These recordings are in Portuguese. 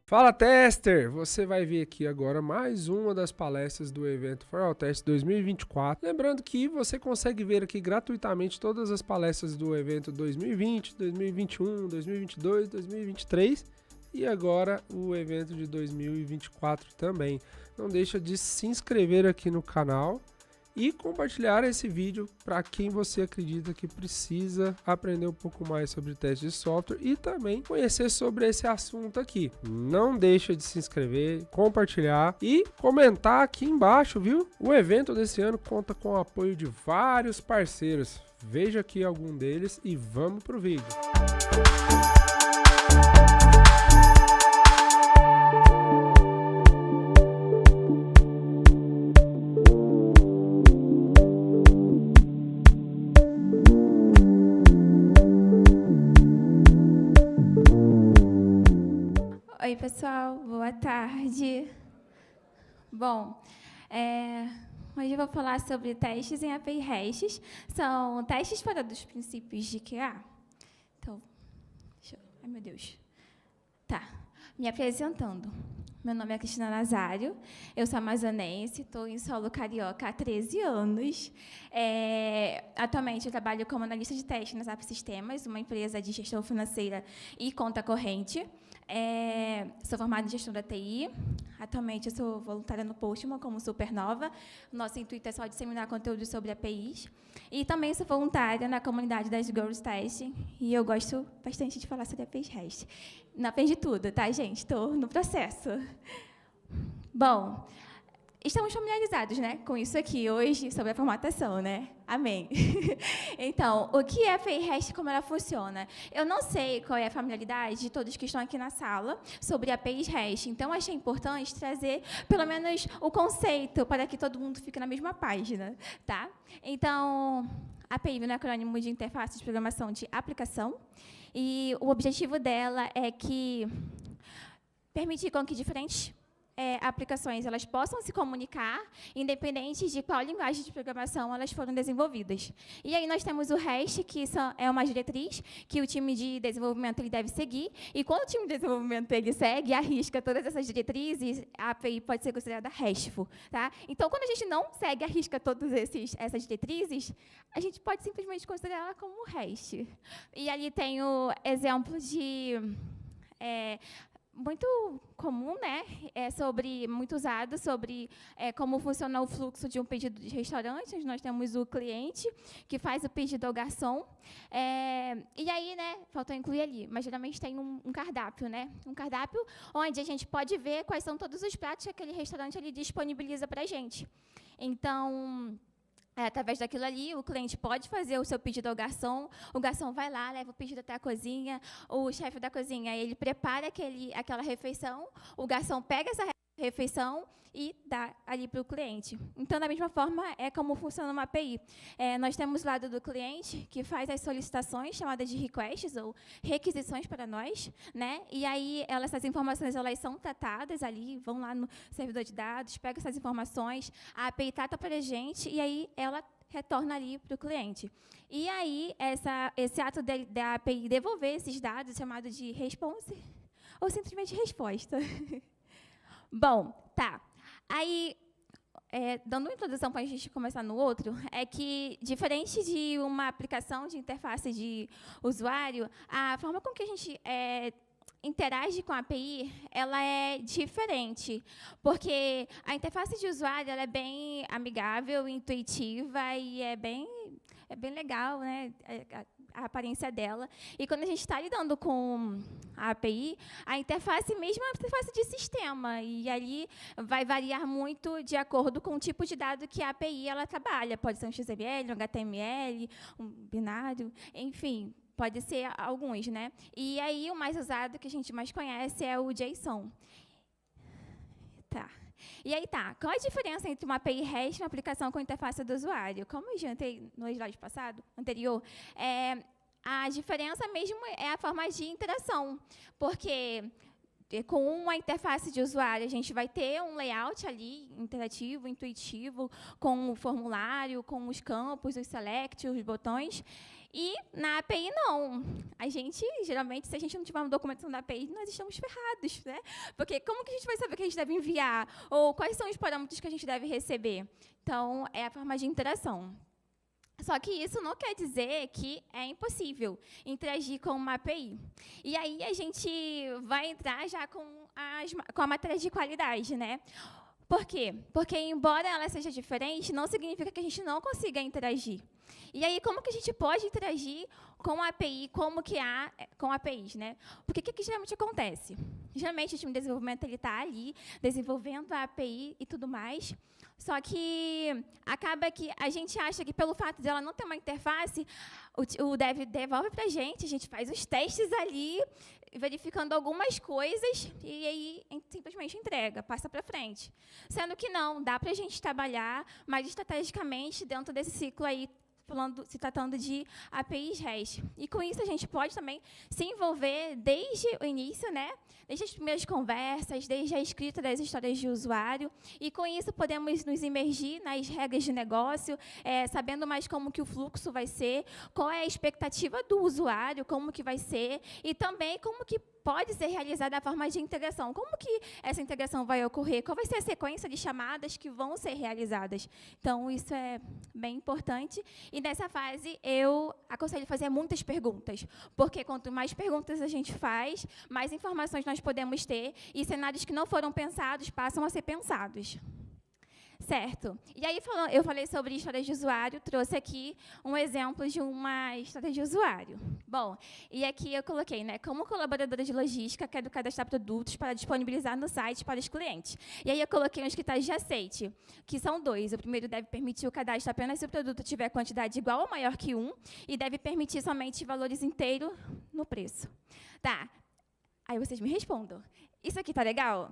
Fala, tester! Você vai ver aqui agora mais uma das palestras do evento For All Test 2024. Lembrando que você consegue ver aqui gratuitamente todas as palestras do evento 2020, 2021, 2022, 2023 e agora o evento de 2024 também. Não deixa de se inscrever aqui no canal e compartilhar esse vídeo para quem você acredita que precisa aprender um pouco mais sobre teste de software e também conhecer sobre esse assunto aqui. Não deixa de se inscrever, compartilhar e comentar aqui embaixo, viu? O evento desse ano conta com o apoio de vários parceiros. Veja aqui algum deles e vamos pro vídeo. Oi, pessoal. Boa tarde. Bom, hoje eu vou falar sobre testes em API REST. São testes fora dos princípios de QA. Então, ai, meu Deus. Tá, me apresentando. Meu nome é Cristina Nazário, eu sou amazonense, estou em solo carioca há 13 anos. Atualmente, eu trabalho como analista de teste na SAP Sistemas, uma empresa de gestão financeira e conta corrente. Sou formada em gestão da TI. Atualmente, eu sou voluntária no Postman como Supernova. Nosso intuito é só disseminar conteúdo sobre APIs. E também sou voluntária na comunidade das Girls Testing. E eu gosto bastante de falar sobre APIs REST. Não aprendi tudo, tá, gente? Estou no processo. Bom, estamos familiarizados, né, com isso aqui hoje, sobre a formatação, né? Amém. Então, o que é a API REST e como ela funciona? Eu não sei qual é a familiaridade de todos que estão aqui na sala sobre APIs REST, então achei importante trazer, pelo menos, o conceito, para que todo mundo fique na mesma página, tá? Então, API é um acrônimo de interface de programação de aplicação, e o objetivo dela é que permitir com que diferentes aplicações elas possam se comunicar, independente de qual linguagem de programação elas foram desenvolvidas. E aí nós temos o REST, que é uma diretriz que o time de desenvolvimento ele deve seguir, e quando o time de desenvolvimento ele segue e arrisca todas essas diretrizes, a API pode ser considerada RESTful. Tá? Então, quando a gente não segue e arrisca todas essas diretrizes, a gente pode simplesmente considerar ela como REST. E ali tem o exemplo de... muito comum, né? Muito usado sobre como funciona o fluxo de um pedido de restaurante. Nós temos o cliente que faz o pedido ao garçom. E aí, né? Faltou incluir ali, mas geralmente tem um cardápio, né? Um cardápio onde a gente pode ver quais são todos os pratos que aquele restaurante ele disponibiliza para a gente. Então, através daquilo ali, o cliente pode fazer o seu pedido ao garçom, o garçom vai lá, leva o pedido até a cozinha, o chefe da cozinha, ele prepara aquela refeição, o garçom pega essa refeição e dá ali para o cliente. Então, da mesma forma, é como funciona uma API. Nós temos o lado do cliente, que faz as solicitações, chamadas de requests, ou requisições para nós, né? E aí, essas informações elas são tratadas ali, vão lá no servidor de dados, pega essas informações, a API trata para a gente, e aí ela retorna ali para o cliente. E aí, esse ato da API devolver esses dados, chamado de response, ou simplesmente resposta. Bom, tá. Aí, dando uma introdução para a gente começar no outro, é que, diferente de uma aplicação de interface de usuário, a forma com que a gente interage com a API, ela é diferente, porque a interface de usuário ela é bem amigável, intuitiva e é bem legal, né? A aparência dela. E quando a gente está lidando com a API, a interface mesmo é uma interface de sistema, e ali vai variar muito de acordo com o tipo de dado que a API ela trabalha. Pode ser um XML, um HTML, um binário, enfim, pode ser alguns, né? E aí o mais usado, que a gente mais conhece, é o JSON. Tá. E aí tá, qual a diferença entre uma API REST e uma aplicação com interface do usuário? Como eu já entrei no slide anterior, a diferença mesmo é a forma de interação, porque com uma interface de usuário, a gente vai ter um layout ali, interativo, intuitivo, com o formulário, com os campos, os select, os botões. E na API, não. A gente, geralmente, se a gente não tiver uma documentação da API, nós estamos ferrados, né? Porque como que a gente vai saber o que a gente deve enviar? Ou quais são os parâmetros que a gente deve receber? Então, é a forma de interação. Só que isso não quer dizer que é impossível interagir com uma API. E aí a gente vai entrar já com a matéria de qualidade, né? Por quê? Porque, embora ela seja diferente, não significa que a gente não consiga interagir. E aí, como que a gente pode interagir com a API, com APIs, né? Porque o que geralmente acontece? Geralmente, o time de desenvolvimento está ali, desenvolvendo a API e tudo mais, só que acaba que a gente acha que, pelo fato de ela não ter uma interface, o dev devolve para a gente faz os testes ali, verificando algumas coisas, e aí a gente simplesmente entrega, passa para frente. Sendo que não, dá para a gente trabalhar mais estrategicamente dentro desse ciclo aí, se tratando de APIs REST. E, com isso, a gente pode também se envolver desde o início, né? Desde as primeiras conversas, desde a escrita das histórias de usuário. E, com isso, podemos nos imergir nas regras de negócio, sabendo mais como que o fluxo vai ser, qual é a expectativa do usuário, como que vai ser, e também como que pode ser realizada a forma de integração. Como que essa integração vai ocorrer? Qual vai ser a sequência de chamadas que vão ser realizadas? Então, isso é bem importante. E, nessa fase, eu aconselho fazer muitas perguntas, porque quanto mais perguntas a gente faz, mais informações nós podemos ter, e cenários que não foram pensados passam a ser pensados. Certo. E aí, eu falei sobre histórias de usuário, trouxe aqui um exemplo de uma história de usuário. Bom, e aqui eu coloquei, né, como colaboradora de logística, quero cadastrar produtos para disponibilizar no site para os clientes. E aí eu coloquei uns critérios de aceite, que são 2. O primeiro deve permitir o cadastro apenas se o produto tiver quantidade igual ou maior que 1, e deve permitir somente valores inteiros no preço. Tá. Aí vocês me respondam. Isso aqui tá legal?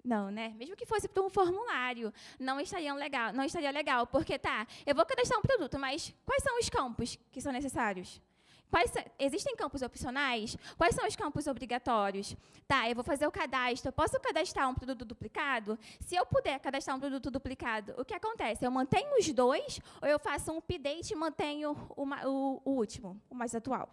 Não, né? Mesmo que fosse para um formulário, não estaria legal, porque, eu vou cadastrar um produto, mas quais são os campos que são necessários? Existem campos opcionais? Quais são os campos obrigatórios? Eu vou fazer o cadastro. Posso cadastrar um produto duplicado? Se eu puder cadastrar um produto duplicado, o que acontece? Eu mantenho os 2 ou eu faço um update e mantenho o último, o mais atual?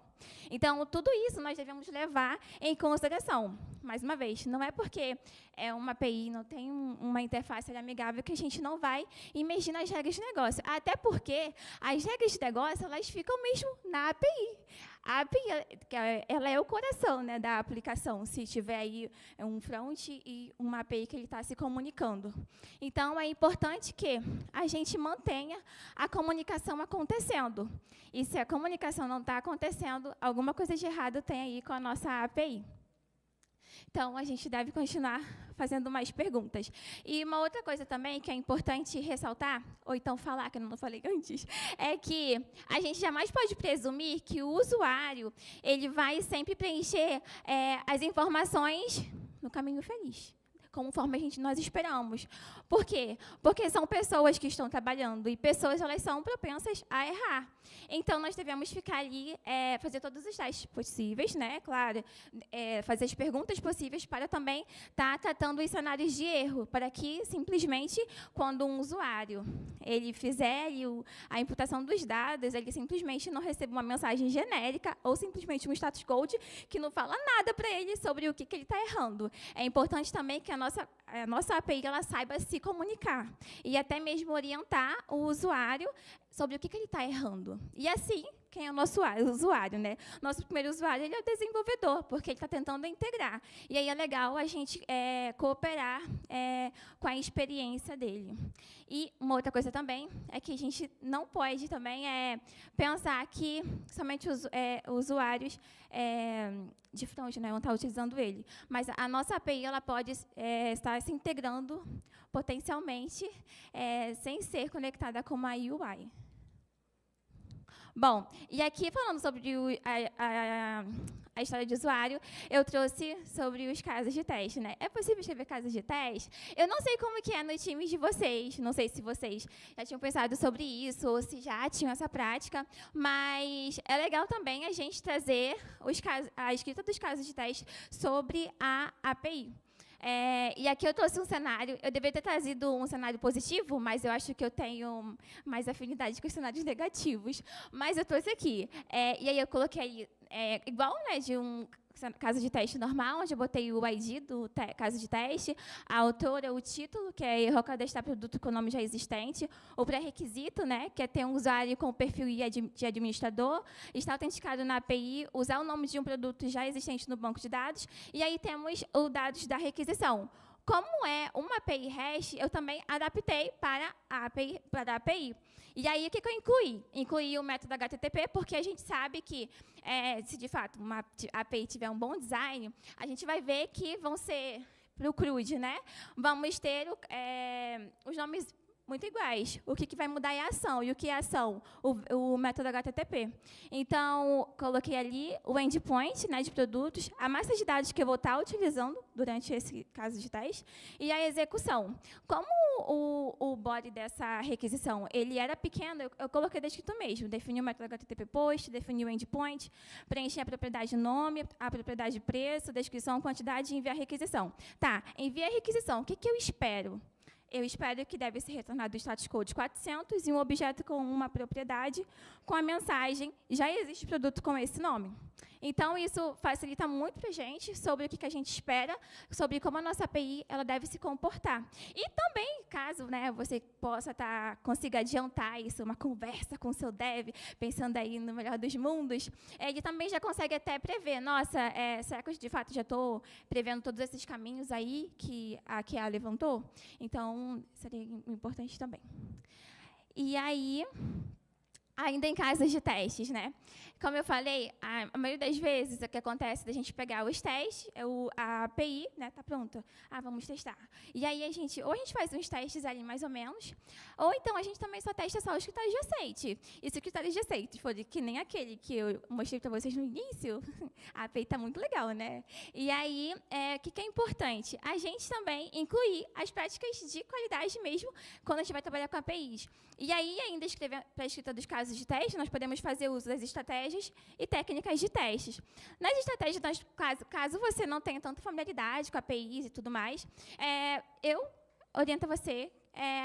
Então, tudo isso nós devemos levar em consideração. Mais uma vez, não é porque é uma API, não tem uma interface amigável que a gente não vai imergir nas regras de negócio. Até porque as regras de negócio, elas ficam mesmo na API. A API, ela é o coração, né, da aplicação, se tiver aí um front e uma API que ele está se comunicando. Então, é importante que a gente mantenha a comunicação acontecendo. E se a comunicação não está acontecendo, alguma coisa de errado tem aí com a nossa API. Então, a gente deve continuar fazendo mais perguntas. E uma outra coisa também que é importante ressaltar, ou então falar, que eu não falei antes, é que a gente jamais pode presumir que o usuário ele vai sempre preencher as informações no caminho feliz, conforme nós esperamos. Por quê? Porque são pessoas que estão trabalhando, e pessoas elas são propensas a errar. Então, nós devemos ficar ali, fazer todos os testes possíveis, né? Claro, fazer as perguntas possíveis para também estar tratando os cenários de erro, para que, simplesmente, quando um usuário ele fizer a imputação dos dados, ele simplesmente não receba uma mensagem genérica ou simplesmente um status code que não fala nada para ele sobre o que ele está errando. É importante também que a nossa API ela saiba se comunicar e até mesmo orientar o usuário sobre o que ele está errando. E assim, quem é o nosso usuário, né? Nosso primeiro usuário ele é o desenvolvedor, porque ele está tentando integrar. E aí é legal a gente cooperar com a experiência dele. E uma outra coisa também é que a gente não pode também pensar que somente os usuários de front, né, vão estar utilizando ele. Mas a nossa API ela pode estar se integrando potencialmente sem ser conectada com uma UI. Bom, e aqui falando sobre a a história de usuário, eu trouxe sobre os casos de teste, né? É possível escrever casos de teste? Eu não sei como que é no time de vocês, não sei se vocês já tinham pensado sobre isso, ou se já tinham essa prática, mas é legal também a gente trazer a escrita dos casos de teste sobre a API. E aqui eu trouxe um cenário, eu deveria ter trazido um cenário positivo, mas eu acho que eu tenho mais afinidade com os cenários negativos. Mas eu trouxe aqui. E aí eu coloquei igual, né, de um caso de teste normal, onde eu botei o ID do caso de teste, a autora, o título, que é erro ao cadastrar produto com nome já existente, o pré-requisito, né, que é ter um usuário com perfil de administrador, estar autenticado na API, usar o nome de um produto já existente no banco de dados, e aí temos os dados da requisição. Como é uma API REST, eu também adaptei para a API. E aí, o que eu incluí? Incluí o método HTTP, porque a gente sabe que, se de fato uma API tiver um bom design, a gente vai ver que vão ser, para o CRUD, né? Vamos ter os nomes muito iguais. O que vai mudar é a ação. E o que é a ação? O método HTTP. Então, coloquei ali o endpoint, né, de produtos, a massa de dados que eu vou estar utilizando durante esse caso de teste, e a execução. Como o body dessa requisição ele era pequeno, eu coloquei descrito mesmo. Defini o método HTTP post, defini o endpoint, preenchi a propriedade nome, a propriedade preço, descrição, quantidade e enviar a requisição. Tá, envia a requisição. O que eu espero? Eu espero que deve ser retornado o status code 400 e um objeto com uma propriedade com a mensagem já existe produto com esse nome. Então, isso facilita muito para a gente sobre o que a gente espera, sobre como a nossa API ela deve se comportar. E também, caso, né, você consiga adiantar isso, uma conversa com o seu dev, pensando aí no melhor dos mundos, ele também já consegue até prever, nossa, será que eu, de fato, já estou prevendo todos esses caminhos aí que a QA levantou? Então, seria importante também. E aí, ainda em casos de testes, né? Como eu falei, a maioria das vezes o que acontece é a gente pegar os testes, a API, né, tá pronta. Vamos testar. E aí a gente faz uns testes ali mais ou menos, ou então a gente também só testa só os critérios de aceite. E se os critérios de aceite forem que nem aquele que eu mostrei para vocês no início, a API tá muito legal, né? E aí, o que é importante? A gente também incluir as práticas de qualidade mesmo quando a gente vai trabalhar com APIs. E aí, ainda para a escrita dos casos de teste, nós podemos fazer uso das estratégias e técnicas de testes. Nas estratégias, caso você não tenha tanta familiaridade com APIs e tudo mais, eu oriento você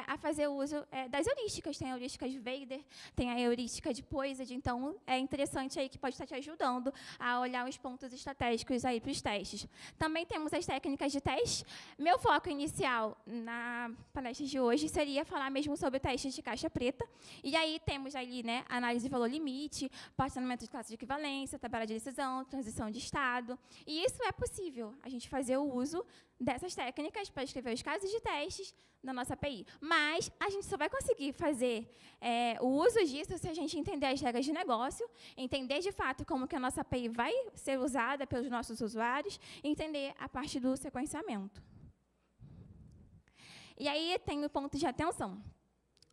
a fazer uso das heurísticas. Tem a heurística de Vader, tem a heurística de Poised, então é interessante aí que pode estar te ajudando a olhar os pontos estratégicos aí para os testes. Também temos as técnicas de teste. Meu foco inicial na palestra de hoje seria falar mesmo sobre testes de caixa preta, e aí temos ali, né, análise de valor limite, particionamento de classe de equivalência, tabela de decisão, transição de estado, e isso é possível, a gente fazer o uso dessas técnicas para escrever os casos de testes na nossa API. Mas a gente só vai conseguir fazer o uso disso se a gente entender as regras de negócio, entender, de fato, como que a nossa API vai ser usada pelos nossos usuários, e entender a parte do sequenciamento. E aí tem o ponto de atenção.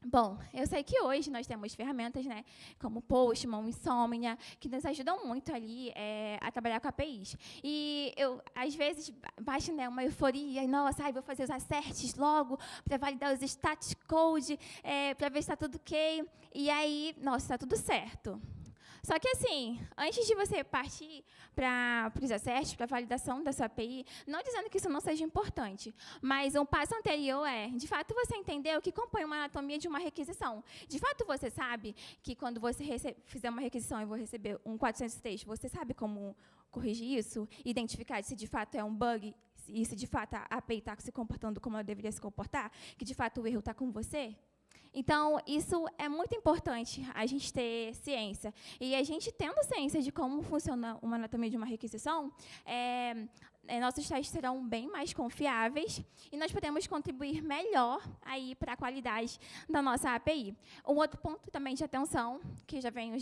Bom, eu sei que hoje nós temos ferramentas, né, como Postman, Insomnia, que nos ajudam muito ali a trabalhar com APIs. E eu, às vezes, baixa, né, uma euforia, e nossa, vou fazer os asserts logo para validar os status code, para ver se está tudo ok. E aí, nossa, está tudo certo. Só que, assim, antes de você partir para os asserts, para a validação da sua API, não dizendo que isso não seja importante, mas um passo anterior de fato, você entender o que compõe uma anatomia de uma requisição. De fato, você sabe que quando você fizer uma requisição e vou receber um 403, você sabe como corrigir isso, identificar se de fato é um bug, e se de fato a API está se comportando como ela deveria se comportar, que de fato o erro está com você? Então, isso é muito importante, a gente ter ciência. E a gente tendo ciência de como funciona uma anatomia de uma requisição, nossos testes serão bem mais confiáveis e nós podemos contribuir melhor aí para a qualidade da nossa API. Um outro ponto também de atenção, que já venho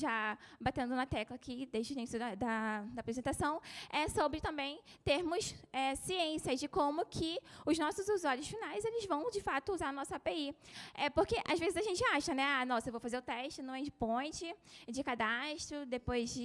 batendo na tecla aqui desde o início da apresentação, é sobre também termos ciência de como que os nossos usuários finais eles vão, de fato, usar a nossa API. Porque, às vezes, a gente acha, né, nossa, eu vou fazer o teste no endpoint de cadastro, depois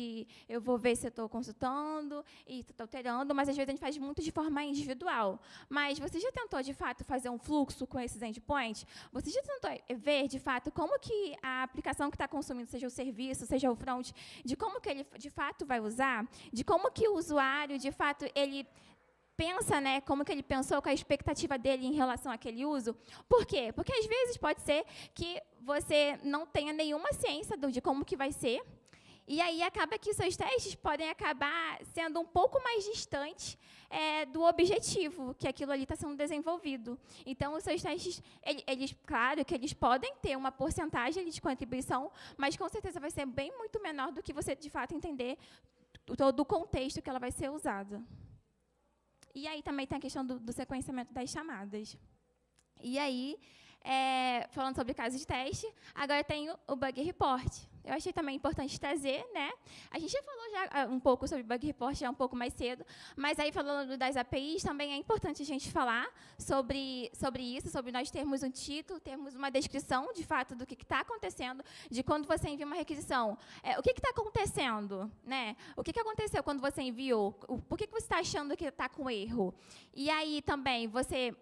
eu vou ver se eu estou consultando e estou alterando, mas, às vezes, a gente faz muito de forma individual. Mas você já tentou, de fato, fazer um fluxo com esses endpoints? Você já tentou ver, de fato, como que a aplicação que está consumindo, seja o serviço, seja o front, de como que ele, de fato, vai usar? De como que o usuário, de fato, ele pensa, né, como que ele pensou, com a expectativa dele em relação àquele uso. Por quê? Porque, às vezes, pode ser que você não tenha nenhuma ciência de como que vai ser, e aí acaba que seus testes podem acabar sendo um pouco mais distantes do objetivo, que aquilo ali está sendo desenvolvido. Então, os seus testes, eles, claro, que eles podem ter uma porcentagem de contribuição, mas, com certeza, vai ser bem muito menor do que você, de fato, entender todo o contexto que ela vai ser usada. E aí também tem a questão do sequenciamento das chamadas. E aí, falando sobre casos de teste, agora tem o Bug Report. Eu achei também importante trazer, né? A gente já falou já um pouco sobre Bug Report já um pouco mais cedo, mas aí falando das APIs, também é importante a gente falar sobre isso, sobre nós termos um título, termos uma descrição, de fato, do que está acontecendo, de quando você envia uma requisição. O que está acontecendo? Né? O que aconteceu quando você enviou? Por que você está achando que está com erro? E aí também você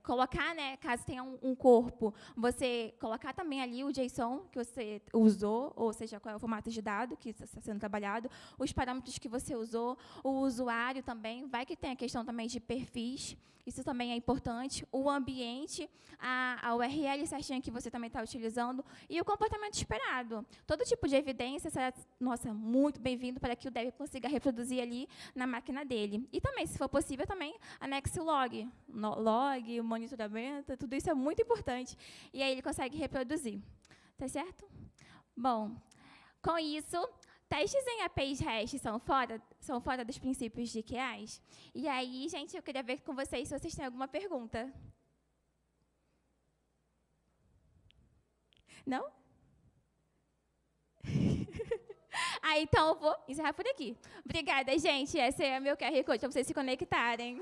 colocar, né, caso tenha um corpo, você colocar também ali o JSON que você usou, ou seja, qual é o formato de dado que está sendo trabalhado, os parâmetros que você usou, o usuário também, vai que tem a questão também de perfis, isso também é importante, o ambiente, a URL certinha que você também está utilizando, e o comportamento esperado. Todo tipo de evidência será, nossa, muito bem-vindo para que o dev consiga reproduzir ali na máquina dele. E também, se for possível, também anexe o log, o monitoramento, tudo isso é muito importante, e aí ele consegue reproduzir. Tá certo? Bom, com isso, testes em APIs REST são fora dos princípios de QAs? E aí, gente, eu queria ver com vocês se vocês têm alguma pergunta. Não? Então eu vou encerrar por aqui. Obrigada, gente. Esse é o meu QR Code para vocês se conectarem.